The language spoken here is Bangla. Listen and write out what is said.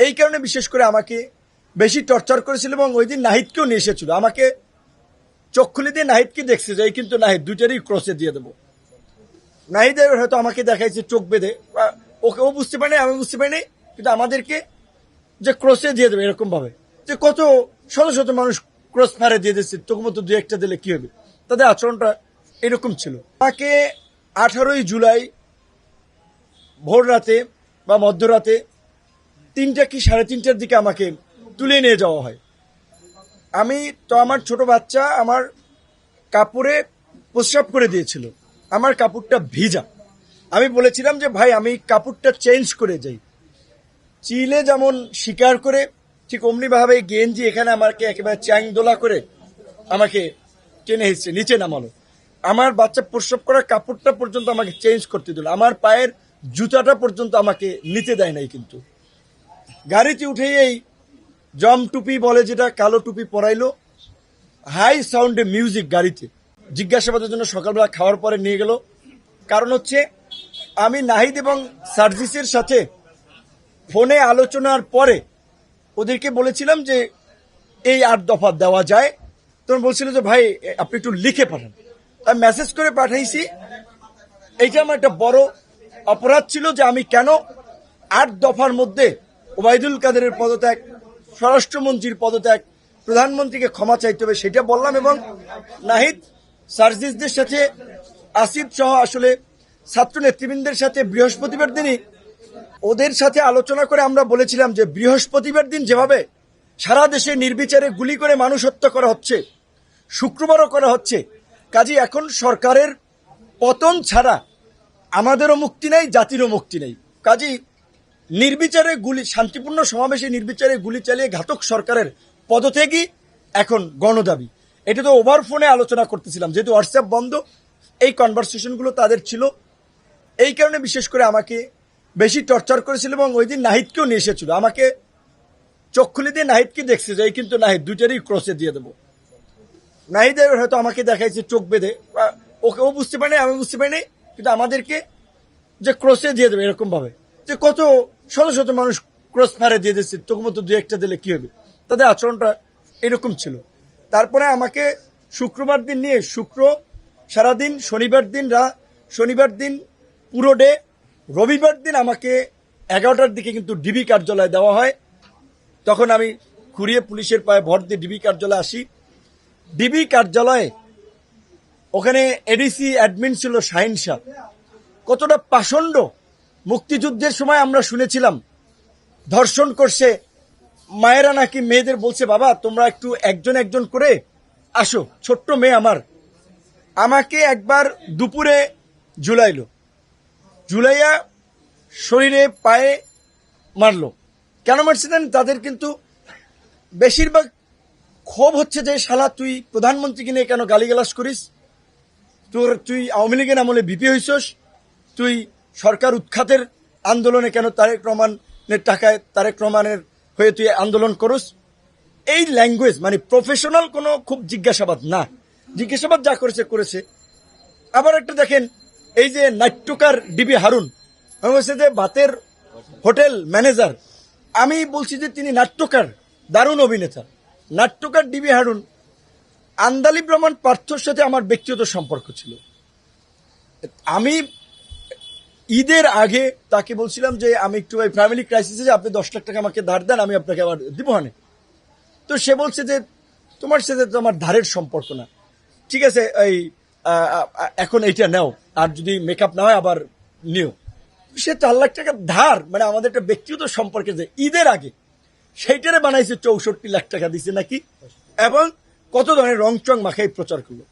এই কারণে বিশেষ করে আমাকে বেশি টর্চার করেছিল এবং ওই দিন নাহিদকেও নিয়ে এসেছিল। আমাকে চোখ খুলে দিয়ে নাহিদকে দেখছে যে এই কিন্তু নাহিদ, দুইটারই ক্রসে দিয়ে দেবো। নাহিদের হয়তো আমাকে দেখাইছে চোখ বেঁধে, ওকে ও বুঝতে পারেনি, আমি বুঝতে পারিনি, কিন্তু আমাদেরকে যে ক্রসে দিয়ে দেবে এরকম ভাবে, যে কত শত শত মানুষ ক্রস ফায়ারে দিয়ে দিচ্ছে, তোকে মতো দু একটা দিলে কি হবে। তাদের আচরণটা এরকম ছিল। আমাকে 18ই জুলাই ভোর রাতে বা মধ্যরাতে 3টা কি 3:30টার দিকে আমাকে তুলে নিয়ে যাওয়া হয়। আমি তো আমার ছোট বাচ্চা আমার কাপড়ে প্রস্রাব করে দিয়েছিল, আমার কাপড়টা ভিজা। আমি বলেছিলাম যে ভাই আমি কাপড়টা চেঞ্জ করে যাই। চিলে যেমন শিকার করে ঠিক অমনি ভাবে গেঞ্জি এখানে আমাকে একেবারে চ্যাং দোলা করে আমাকে টেনে হিসছে নিচে নামালো। আমার বাচ্চা প্রস্রাব করার কাপড়টা পর্যন্ত আমাকে চেঞ্জ করতে দিল, আমার পায়ের জুতাটা পর্যন্ত আমাকে নিতে দেয় নাই। কিন্তু গাড়িতে উঠেই এই জম টুপি বলে যেটা, কালো টুপি পরাইলো, হাই সাউন্ডে মিউজিক গাড়িতে। জিজ্ঞাসাবাদের জন্য সকালবেলা খাওয়ার পরে নিয়ে গেল। কারণ হচ্ছে আমি নাহিদ এবং সার্জিসের সাথে ফোনে আলোচনার পরে ওদেরকে বলেছিলাম যে এই 8 দফা দেওয়া যায়। তখন বলছিল যে ভাই আপনি একটু লিখে পাঠান। আমি মেসেজ করে পাঠাইছি। এইটা আমার একটা বড় অপরাধ ছিল যে আমি কেন 8 দফার মধ্যে ওবায়দুল কাদেরের পদত্যাগ, স্বরাষ্ট্রমন্ত্রীর পদত্যাগ, প্রধানমন্ত্রীকে ক্ষমা চাইতে হবে সেটা বললাম। এবং নাহিদ সার্জিসদের সাথে আসিফ সহ আসলে ছাত্র নেতৃবৃন্দের সাথে বৃহস্পতিবার দিনই ওদের সাথে আলোচনা করে আমরা বলেছিলাম যে বৃহস্পতিবার দিন যেভাবে সারা দেশে নির্বিচারে গুলি করে মানুষ হত্যা করা হচ্ছে, শুক্রবারও করা হচ্ছে, কাজী এখন সরকারের পতন ছাড়া আমাদেরও মুক্তি নেই, জাতিরও মুক্তি নেই। কাজী নির্বিচারে গুলি, শান্তিপূর্ণ সমাবেশে নির্বিচারে গুলি চালিয়ে ঘাতক সরকারের পদত্যাগই এখন গণদাবি। এটা তো ওভার ফোনে আলোচনা করতেছিলাম, যেহেতু হোয়াটসঅ্যাপ বন্ধ, এই কনভারসেশনগুলো তাদের ছিল। এই কারণে বিশেষ করে আমাকে বেশি টর্চার করেছিল এবং ওই দিন নাহিদকেও নিয়ে এসেছিল। আমাকে চোখ খুলে দিয়ে নাহিদকে দেখছে যে এই কিন্তু নাহিদ, দুইটারই ক্রসে দিয়ে দেবো। নাহিদের হয়তো আমাকে দেখাইছে চোখ বেঁধে, ওকে ও বুঝতে পারেনি, আমি বুঝতে পারিনি, কিন্তু আমাদেরকে যে ক্রসে দিয়ে দেবে এরকম ভাবে, যে কত শত শত মানুষ ক্রস ফায়ারে দিয়ে দিচ্ছে, তোকে মতো দু একটা দিলে কি হবে। তাদের আচরণটা এরকম ছিল। তারপরে আমাকে শুক্রবার দিন নিয়ে সারাদিন, শনিবার দিন পুরো ডে, রবিবার দিন আমাকে 11টার দিকে কিন্তু ডিবি কার্যালয়ে দেওয়া হয়। তখন আমি ঘুরিয়ে পুলিশের পায়ে ভর দিয়ে ডিবি কার্যালয়ে আসি। ডিবি কার্যালয়ে ওখানে এডিসি অ্যাডমিন ছিল শাহিন শাহ। কতটা পাষণ্ড! মুক্তিযুদ্ধের সময় আমরা শুনেছিলাম ধর্ষণ করছে, মায়েরা নাকি মেয়েদের বলছে বাবা তোমরা একটু একজন একজন করে আসো, ছোট্ট মেয়ে আমার। আমাকে একবার দুপুরে ঝুলাইয়া শরীরে পায়ে মারলো। কেন মারছিলেন? তাদের কিন্তু বেশিরভাগ ক্ষোভ হচ্ছে যে শালা তুই প্রধানমন্ত্রীকে নিয়ে কেন গালিগালাজ করিস, তুই আওয়ামী লীগের আমলে বিপি হইছস, তুই সরকার উৎখাতের আন্দোলনে কেন তারেক রহমানের টাকায় তারেক রহমানের হয়ে তুই আন্দোলন করস। এই ল্যাঙ্গুয়েজ মানে প্রফেশনাল কোনো খুব জিজ্ঞাসাবাদ না, জিজ্ঞাসাবাদ যা করেছে। আবার একটা দেখেন, এই যে নাট্যকার ডিবি হারুন, আমি বলছি যে বাতের হোটেল ম্যানেজার, আমি বলছি যে তিনি নাট্যকার, দারুণ অভিনেতা। নাট্যকার ডিবি হারুন, আন্দালিব রহমান পার্থর সাথে আমার ব্যক্তিগত সম্পর্ক ছিল। আমি ঈদের আগে তাকে বলছিলাম যে আমি একটু ফ্যামিলি ক্রাইসিসে, আপনি 10 লাখ টাকা আমাকে ধার দেন, আমি আপনাকে আবার দিব হানে। তো সে বলছে যে তোমার সাথে তো আমার ধারের সম্পর্ক না, ঠিক আছে এই এখন এইটা নাও, আর যদি মেকআপ না হয় আবার নিও। সে 4 লাখ টাকা ধার, মানে আমাদের একটা ব্যক্তিগত সম্পর্কে যে ঈদের আগে সেইটারে বানাইছে 64 লাখ টাকা দিছে নাকি, এবং কত ধরনের রং চং মাখাই প্রচার করলো।